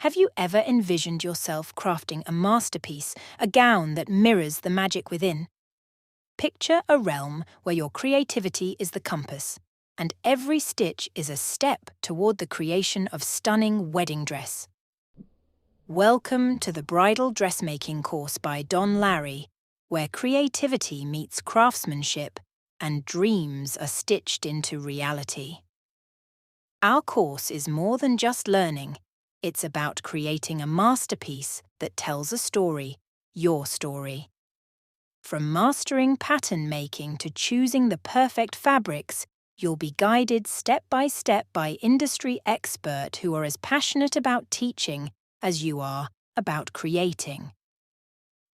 Have you ever envisioned yourself crafting a masterpiece, a gown that mirrors the magic within? Picture a realm where your creativity is the compass, and every stitch is a step toward the creation of stunning wedding dress. Welcome to the Bridal Dressmaking course by Don Larry, where creativity meets craftsmanship and dreams are stitched into reality. Our course is more than just learning. It's about creating a masterpiece that tells a story, your story. From mastering pattern making to choosing the perfect fabrics, you'll be guided step by industry experts who are as passionate about teaching as you are about creating.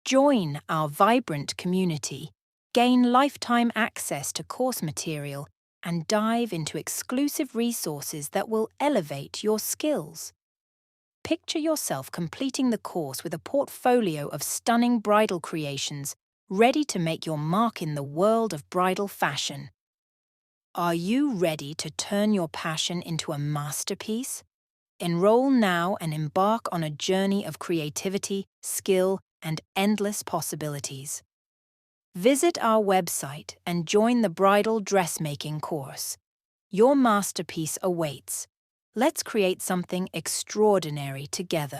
Join our vibrant community, gain lifetime access to course material, and dive into exclusive resources that will elevate your skills. Picture yourself completing the course with a portfolio of stunning bridal creations, ready to make your mark in the world of bridal fashion. Are you ready to turn your passion into a masterpiece? Enroll now and embark on a journey of creativity, skill, and endless possibilities. Visit our website and join the Bridal Dressmaking course. Your masterpiece awaits. Let's create something extraordinary together.